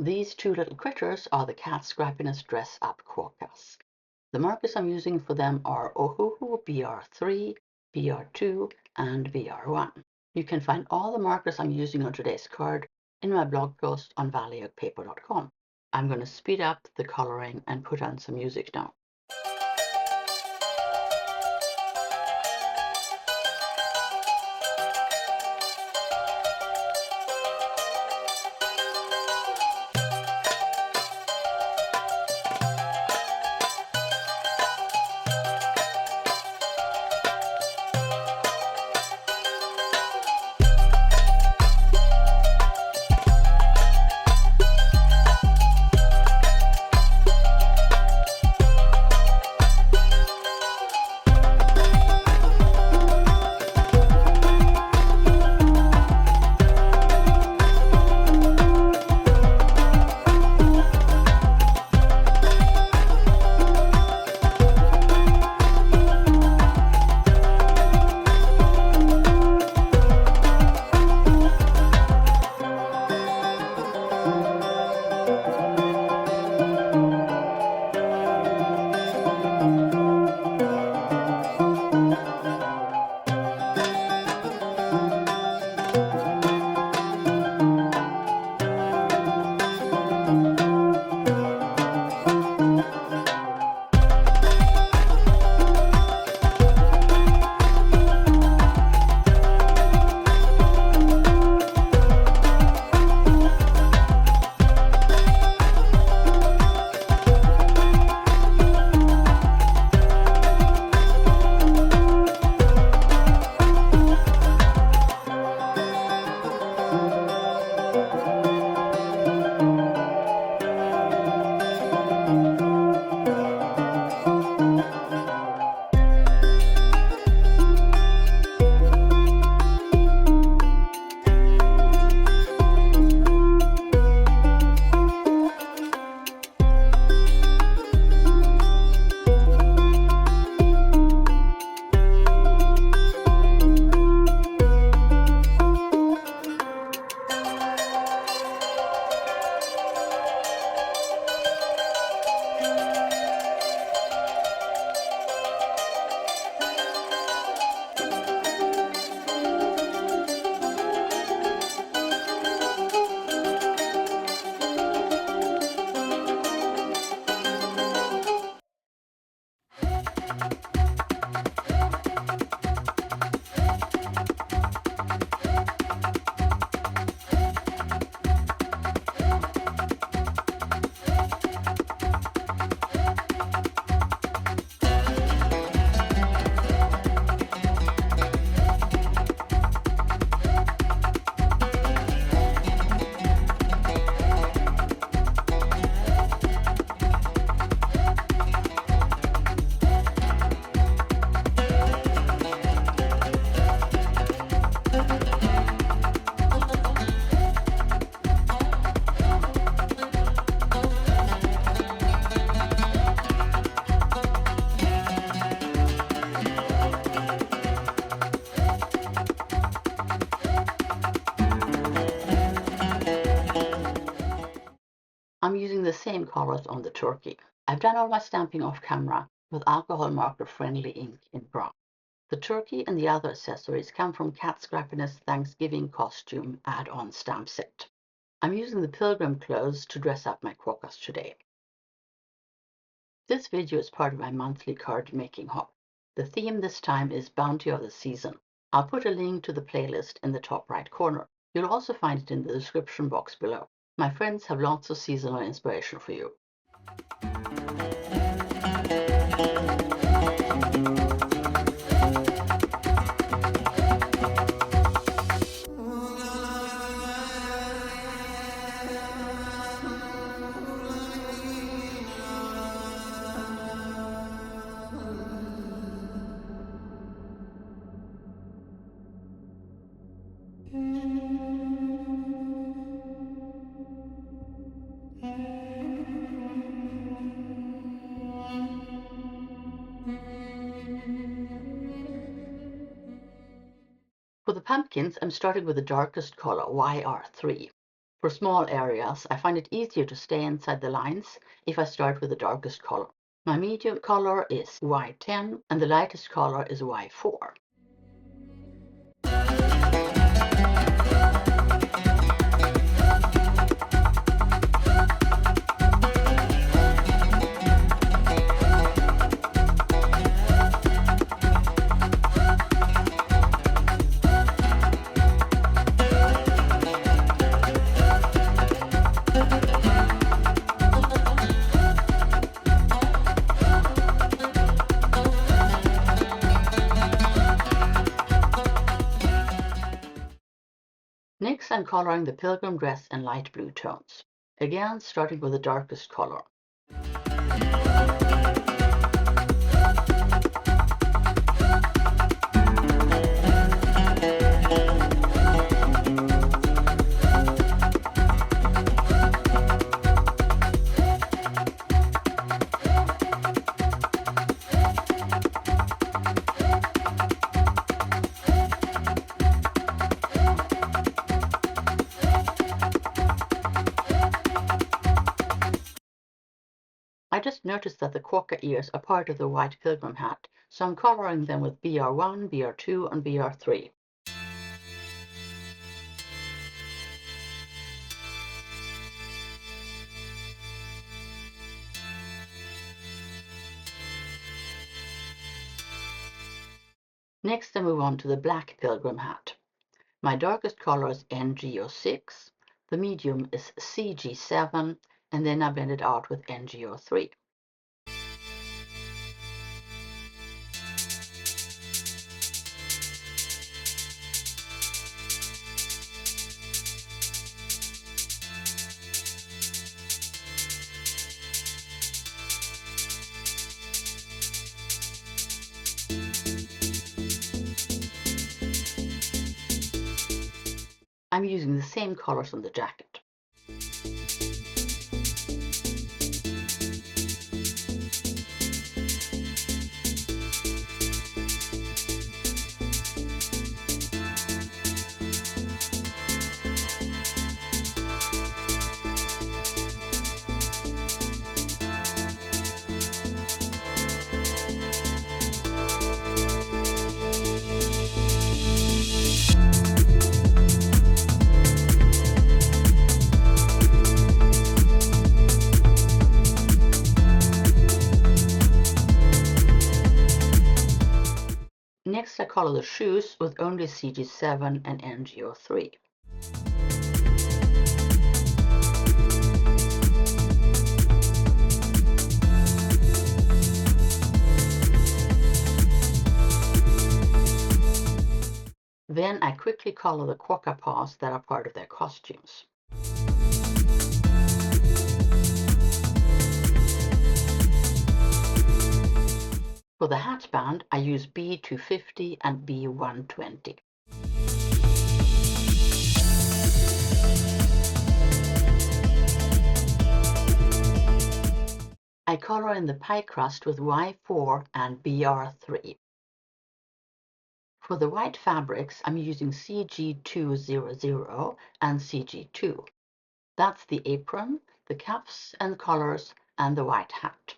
These two little critters are the cat scrappiness dress-up Quokkas. The markers I'm using for them are Ohuhu BR3, BR2, and BR1. You can find all the markers I'm using on today's card in my blog post on valleyofpaper.com. I'm going to speed up the coloring and put on some music now. I'm using the same colors on the turkey. I've done all my stamping off camera with alcohol marker friendly ink in brown. The turkey and the other accessories come from Cat Scrappiness Thanksgiving costume add-on stamp set. I'm using the pilgrim clothes to dress up my Quokkas today. This video is part of my monthly card making hobby. The theme this time is Bounty of the Season. I'll put a link to the playlist in the top right corner. You'll also find it in the description box below. My friends have lots of seasonal inspiration for you. For the pumpkins, I'm starting with the darkest color, YR3. For small areas, I find it easier to stay inside the lines if I start with the darkest color. My medium color is Y10 and the lightest color is Y4. Next, I'm coloring the pilgrim dress in light blue tones, again starting with the darkest color. I just noticed that the quokka ears are part of the white pilgrim hat, so I'm coloring them with BR1, BR2, and BR3. Next, I move on to the black pilgrim hat. My darkest color is NGO6, the medium is CG7, and then I blend it out with NGO3. I'm using the same colors on the jacket. Next, I color the shoes with only CG7 and NGO3. Then I quickly color the quokka paws that are part of their costumes. For the hatband, I use B250 and B120. I color in the pie crust with Y4 and BR3. For the white fabrics, I'm using CG200 and CG2. That's the apron, the cuffs and collars, and the white hat.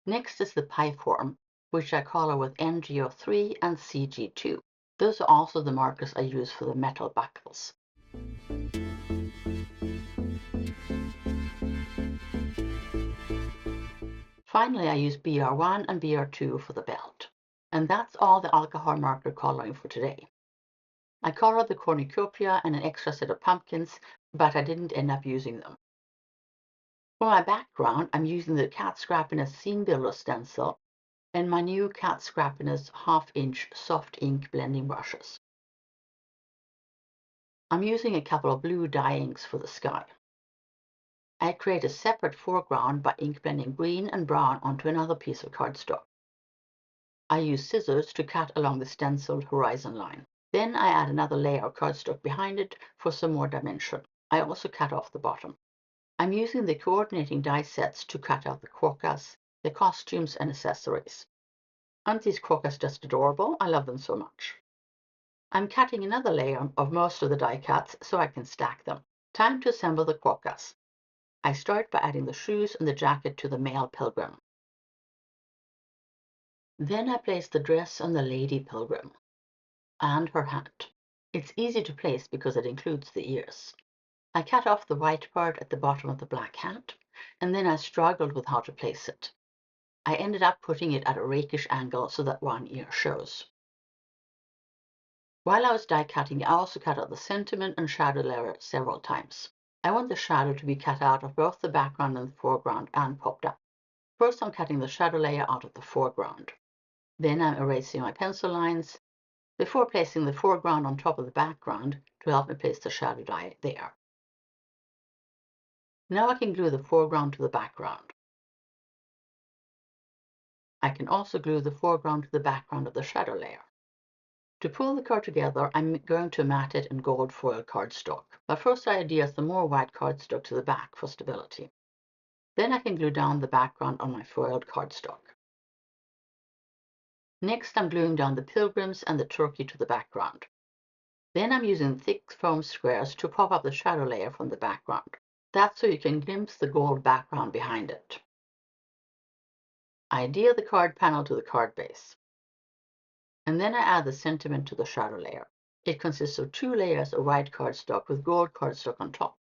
Next is the pie form, which I color with NGO3 and CG2. Those are also the markers I use for the metal buckles. Finally, I use BR1 and BR2 for the belt. And that's all the alcohol marker coloring for today. I colored the cornucopia and an extra set of pumpkins, but I didn't end up using them. For my background, I'm using the Cat Scrappiness Scene Builder stencil and my new Cat Scrappiness 1/2" soft ink blending brushes. I'm using a couple of blue dye inks for the sky. I create a separate foreground by ink blending green and brown onto another piece of cardstock. I use scissors to cut along the stenciled horizon line. Then I add another layer of cardstock behind it for some more dimension. I also cut off the bottom. I'm using the coordinating die sets to cut out the quokkas, the costumes and accessories. Aren't these quokkas just adorable? I love them so much. I'm cutting another layer of most of the die cuts so I can stack them. Time to assemble the quokkas. I start by adding the shoes and the jacket to the male pilgrim. Then I place the dress on the lady pilgrim and her hat. It's easy to place because it includes the ears. I cut off the white part at the bottom of the black hat, and then I struggled with how to place it. I ended up putting it at a rakish angle so that one ear shows. While I was die cutting, I also cut out the sentiment and shadow layer several times. I want the shadow to be cut out of both the background and the foreground and popped up. First, I'm cutting the shadow layer out of the foreground. Then I'm erasing my pencil lines before placing the foreground on top of the background to help me place the shadow die there. Now I can glue the foreground to the background. I can also glue the foreground to the background of the shadow layer. To pull the card together, I'm going to mat it in gold foil cardstock. But first I adhere some more white cardstock to the back for stability. Then I can glue down the background on my foiled cardstock. Next I'm gluing down the pilgrims and the turkey to the background. Then I'm using thick foam squares to pop up the shadow layer from the background. That's so you can glimpse the gold background behind it. I adhere the card panel to the card base. And then I add the sentiment to the shadow layer. It consists of 2 layers of white cardstock with gold cardstock on top.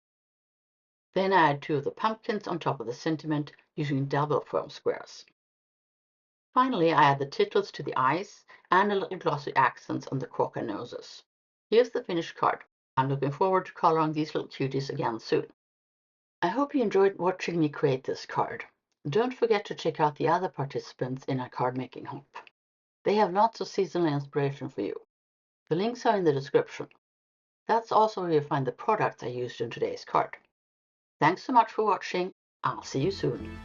Then I add 2 of the pumpkins on top of the sentiment using double foam squares. Finally, I add the tittles to the eyes and a little glossy accents on the quokka noses. Here's the finished card. I'm looking forward to coloring these little cuties again soon. I hope you enjoyed watching me create this card. Don't forget to check out the other participants in our card making hop. They have lots of seasonal inspiration for you. The links are in the description. That's also where you'll find the products I used in today's card. Thanks so much for watching. I'll see you soon.